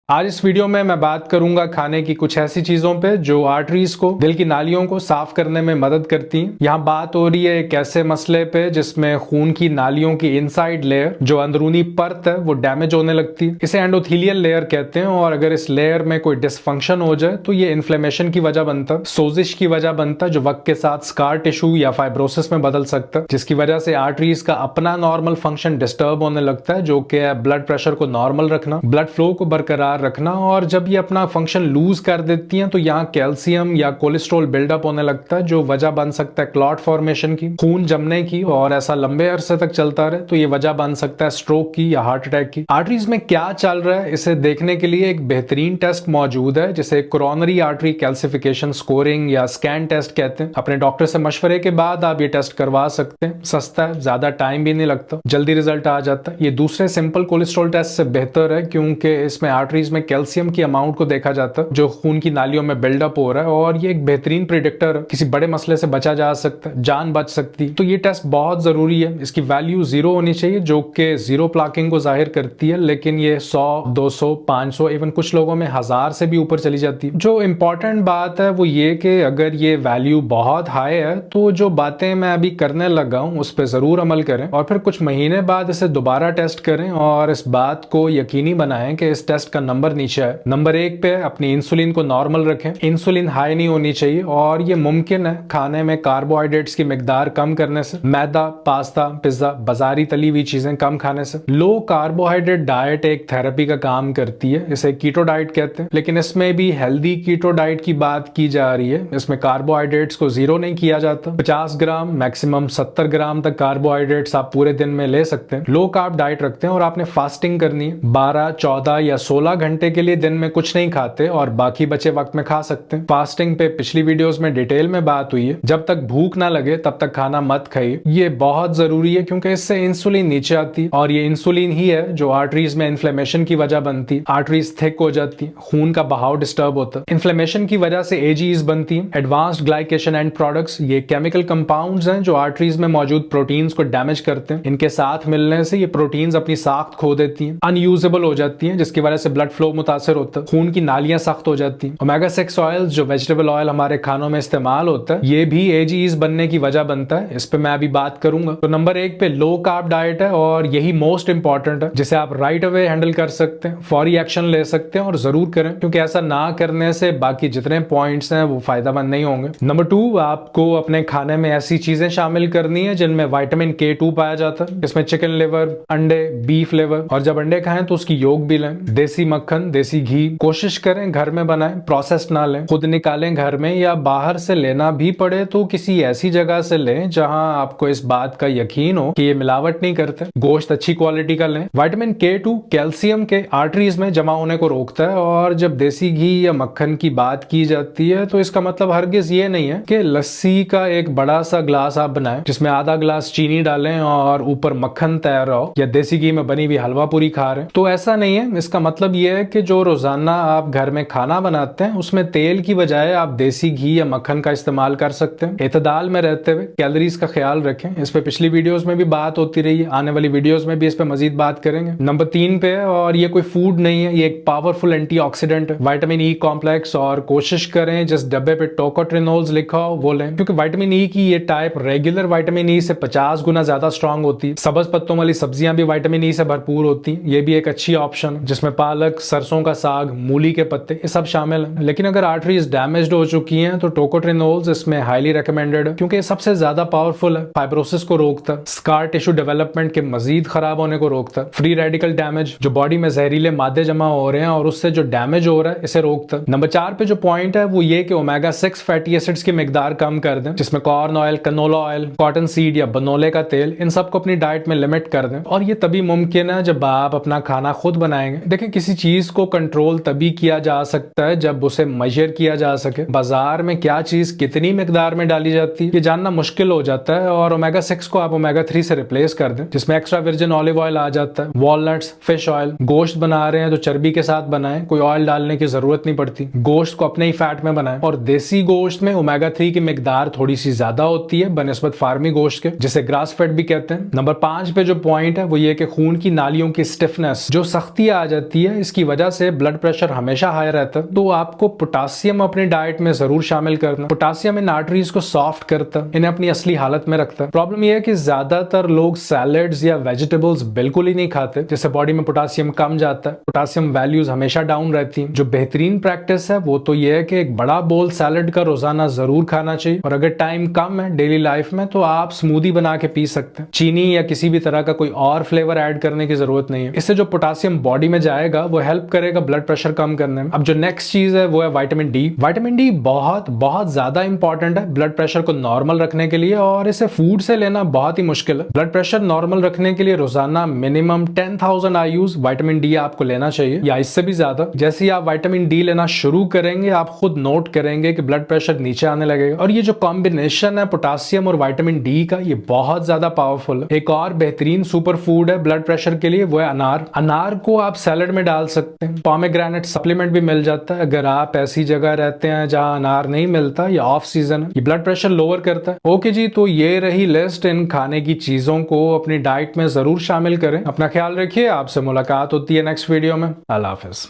आज इस वीडियो में मैं बात करूंगा खाने की कुछ ऐसी चीजों पे जो आर्टरीज को, दिल की नालियों को साफ करने में मदद करती हैं। यहाँ बात हो रही है एक ऐसे मसले पे जिसमें खून की नालियों की इनसाइड लेयर, जो अंदरूनी परत है, वो डैमेज होने लगती है। इसे एंडोथेलियल लेयर कहते हैं और अगर इस लेयर में कोई डिसफंक्शन हो जाए तो ये इन्फ्लेमेशन की वजह बनता है, सोजिश की वजह बनता है, जो वक्त के साथ स्कार टिश्यू या फाइब्रोसिस में बदल सकता है, जिसकी वजह से आर्टरीज का अपना नॉर्मल फंक्शन डिस्टर्ब होने लगता है, जो कि है ब्लड प्रेशर को नॉर्मल रखना, ब्लड फ्लो को बरकरार रखना। और जब ये अपना फंक्शन लूज कर देती हैं तो यहाँ कैल्शियम या कोलेस्ट्रॉल बिल्डअप होने लगता है, जो वजह बन सकता है क्लॉट फॉर्मेशन की, खून जमने की, और ऐसा लंबे अरसे तक चलता रहे तो ये वजह बन सकता है स्ट्रोक की या हार्ट अटैक की। आर्टरीज में क्या चल रहा है इसे देखने के लिए एक बेहतरीन टेस्ट मौजूद है, जिसे कोरोनरी आर्टरी कैल्सिफिकेशन स्कोरिंग या स्कैन टेस्ट कहते हैं। अपने डॉक्टर से मशवरे के बाद आप ये टेस्ट करवा सकते हैं। सस्ता है, ज्यादा टाइम भी नहीं लगता, जल्दी रिजल्ट आ जाता है। ये दूसरे सिंपल कोलेस्ट्रॉल टेस्ट से बेहतर है क्योंकि इसमें आर्टरीज में कैल्शियम की अमाउंट को देखा जाता है जो खून की नालियों में बिल्डअप हो रहा है, और ये एक बेहतरीन प्रिडिक्टर है, किसी बड़े मसले से बचा जा सकता है, जान बच सकती है। तो ये टेस्ट बहुत जरूरी है। इसकी वैल्यू 0 होनी चाहिए जो कि जीरो प्लाकिंग को जाहिर करती है, लेकिन ये 100, 200, 500, इवन कुछ लोगों में 1000 से भी ऊपर चली जाती है। जो इंपॉर्टेंट बात है वो ये कि अगर ये वैल्यू बहुत हाई है तो जो बातें मैं अभी करने लगा हूं उस पर जरूर अमल करें, और फिर कुछ महीने बाद इसे दोबारा टेस्ट करें और इस बात को यकीनी बनाएं कि इस टेस्ट का नंबर नीचे है। नंबर 1 पे अपनी इंसुलिन को नॉर्मल रखें। इंसुलिन हाई नहीं होनी चाहिए और ये मुमकिन है खाने में कार्बोहाइड्रेट्स की मिकदार कम करने से, मैदा, पास्ता, पिज्जा, बाजारी तली हुई चीजें कम खाने से। लो कार्बोहाइड्रेट डाइट एक थेरेपी का काम करती है, इसे कीटो डाइट कहते हैं, लेकिन इसमें भी हेल्दी कीटो डाइट की बात की जा रही है। इसमें कार्बोहाइड्रेट्स को जीरो नहीं किया जाता। 50 ग्राम मैक्सिमम 70 ग्राम तक कार्बोहाइड्रेट्स आप पूरे दिन में ले सकते हैं। लो कार्ब डाइट रखते हैं और आपने फास्टिंग करनी है। 12, 14 या 16 घंटे के लिए दिन में कुछ नहीं खाते और बाकी बचे वक्त में खा सकते हैं। फास्टिंग पे पिछली वीडियोस में डिटेल में बात हुई है। जब तक भूख ना लगे तब तक खाना मत खाइए। ये बहुत जरूरी है क्योंकि इससे इंसुलिन नीचे आती है और ये इंसुलिन ही है जो आर्टरीज में इन्फ्लेमेशन की वजह बनती है। आर्टरीज थिक हो जाती है, खून का बहाव डिस्टर्ब होता है। इन्फ्लेमेशन की वजह से एजीज बनती है, एडवांस्ड ग्लाइकेशन एंड प्रोडक्ट्स। ये केमिकल कंपाउंड्स हैं जो आर्टरीज में मौजूद प्रोटीन्स को डैमेज करते हैं। इनके साथ मिलने से ये प्रोटीन्स अपनी साख्त खो देती हैं, अनयूजेबल हो जाती हैं, जिसकी वजह से ब्लड फ्लो मुतासर होता है, खून की नालियां सख्त हो जाती हैं। ओमेगा 6 ऑयल्स जो वेजिटेबल ऑयल हमारे खानों में इस्तेमाल होता है, ये भी एजीज बनने की वजह बनता है। इस पे मैं अभी बात करूंगा। तो नंबर 1 पे लो कार्ब डाइट है और यही मोस्ट इंपॉर्टेंट है, जिसे आप राइट अवे हैंडल कर सकते हैं, फौरी एक्शन ले सकते हैं और जरूर करें, क्योंकि ऐसा ना करने से बाकी जितने पॉइंट्स हैं वो फायदेमंद नहीं होंगे। नंबर 2, आपको अपने खाने में ऐसी चीजें शामिल करनी है जिनमें विटामिन K2 पाया जाता है। इसमें चिकन लिवर, अंडे, बीफ लिवर, और जब अंडे खाएं तो उसकी योक भी लें। देसी मक्खन, देसी घी कोशिश करें घर में बनाएं, प्रोसेस ना लें। खुद निकालें घर में, या बाहर से लेना भी पड़े तो किसी ऐसी जगह से लें जहां आपको इस बात का यकीन हो कि ये मिलावट नहीं करते। गोश्त अच्छी क्वालिटी का लें। विटामिन K2 कैल्शियम के आर्टरीज में जमा होने को रोकता है, और जब देसी घी या मक्खन की बात की जाती है तो इसका मतलब हरगिज ये नहीं है कि लस्सी का एक बड़ा सा ग्लास आप बनाएं जिसमें आधा ग्लास चीनी डालें और ऊपर मक्खन तैयार हो, या देसी घी में बनी हुई हलवा पूरी खा रहे हैं। तो ऐसा नहीं है। इसका मतलब ये है कि जो रोजाना आप घर में खाना बनाते हैं उसमें तेल की बजाय आप देसी घी या मक्खन का इस्तेमाल कर सकते हैं। इतदाल में रहते हुए कैलोरीज का ख्याल रखें। इस पे पिछली वीडियोस में भी बात होती रही है, आने वाली वीडियोस में भी इस पे मजीद बात करेंगे। नंबर 3 पे, और ये कोई फूड नहीं है, ये एक पावरफुल एंटीऑक्सीडेंट है, विटामिन ई कॉम्प्लेक्स। और कोशिश करें जिस डब्बे पे टोकोट्रिनोल्स लिखा हो वो लें, क्योंकि विटामिन ई की ये टाइप रेगुलर विटामिन ई से 50 गुना ज्यादा स्ट्रांग होती है। सब्ज पत्तों वाली सब्जियां भी विटामिन ई से भरपूर होती हैं, ये भी एक अच्छी ऑप्शन है, जिसमें पालक, सरसों का साग, मूली के पत्ते, ये सब शामिल हैं। लेकिन अगर आर्टरीज डैमेज्ड हो चुकी हैं तो टोकोट्रिनोल्स इसमें हाईली रिकमेंडेड है, क्योंकि सबसे ज्यादा पावरफुल है, फाइब्रोसिस को रोकता है, स्कार टिश्यू डेवलपमेंट के मजीद खराब होने को रोकता है, फ्री रेडिकल डैमेज, जो बॉडी में जहरीले मादे जमा हो रहे हैं और उससे जो डैमेज हो रहा है, इसे रोकता है। नंबर 4 पे जो पॉइंट है वो ये कि ओमेगा 6 फैटी एसिड्स की मिकदार कम कर दें, जिसमें corn oil, canola oil, cotton seed या बनोले का तेल, इन सबको अपनी डाइट में लिमिट कर दें। और ये तभी मुमकिन है जब आप अपना खाना खुद बनाएंगे। देखें, किसी चीज को कंट्रोल तभी किया जा सकता है जब उसे मेजर किया जा सके। बाजार में क्या चीज कितनी मिकदार में डाली जाती है ये जानना मुश्किल हो जाता है, और ओमेगा 6 को आप ओमेगा 3 से रिप्लेस कर दें, जिसमें एक्स्ट्रा वर्जिन ऑलिव ऑयल आ जाता है, वॉलनट्स, फिश ऑयल। गोश्त बना रहे हैं तो चर्बी के साथ बनाएं, कोई ऑयल डालने की जरूरत नहीं पड़ती। गोश्त को अपने ही फैट में बनाएं, और देसी गोश्त में ओमेगा 3 की मिकदार थोड़ी सी ज्यादा होती है बनिस्बत फार्मी गोश्त के, जिसे ग्रास फेड भी कहते हैं। नंबर 5 पे जो पॉइंट है वो ये कि खून की नालियों की स्टिफनेस, जो सख्ती आ जाती है, इस की वजह से ब्लड प्रेशर हमेशा हाई रहता है, तो आपको पोटासियम अपनी डाइट में जरूर शामिल करना। पोटासियम इन आर्टरीज को सॉफ्ट करता है, इन्हें अपनी असली हालत में रखता है। प्रॉब्लम यह है कि ज्यादातर लोग सैलेड्स या वेजिटेबल्स बिल्कुल ही नहीं खाते, जिससे बॉडी में पोटासियम कम जाता है, पोटासियम वैल्यूज हमेशा डाउन रहती हैं। जो बेहतरीन प्रैक्टिस है वो तो ये है कि एक बड़ा बोल सैलेड का रोजाना जरूर खाना चाहिए, और अगर टाइम कम है डेली लाइफ में तो आप स्मूदी बना के पी सकते हैं। चीनी या किसी भी तरह का कोई और फ्लेवर ऐड करने की जरूरत नहीं है। इससे जो पोटासियम बॉडी में जाएगा वो हेल्प करेगा ब्लड प्रेशर कम करने में। अब जो नेक्स्ट चीज है वो है विटामिन डी। विटामिन डी बहुत बहुत ज्यादा इंपॉर्टेंट है ब्लड प्रेशर को नॉर्मल रखने के लिए, और इसे फूड से लेना बहुत ही मुश्किल है। ब्लड प्रेशर नॉर्मल रखने के लिए रोजाना मिनिमम 10,000 IU's विटामिन डी आपको लेना चाहिए, या इससे भी ज्यादा। जैसे ही आप विटामिन डी लेना शुरू करेंगे आप खुद नोट करेंगे कि ब्लड प्रेशर नीचे आने लगेगा। और ये जो कॉम्बिनेशन है पोटासियम और विटामिन डी का, ये बहुत ज्यादा पावरफुल है। एक और बेहतरीन सुपर फूड है ब्लड प्रेशर के लिए, वो है अनार। अनार को आप सैलेड में डाल सकते हैं। पोमेग्रेनेट सप्लीमेंट भी मिल जाता है अगर आप ऐसी जगह रहते हैं जहां अनार नहीं मिलता या ऑफ सीजन है। ये ब्लड प्रेशर लोअर करता है। ओके जी, तो ये रही लिस्ट इन खाने की चीजों को अपनी डाइट में जरूर शामिल करें। अपना ख्याल रखिए, आपसे मुलाकात होती है नेक्स्ट वीडियो में। अल्लाह हाफिज।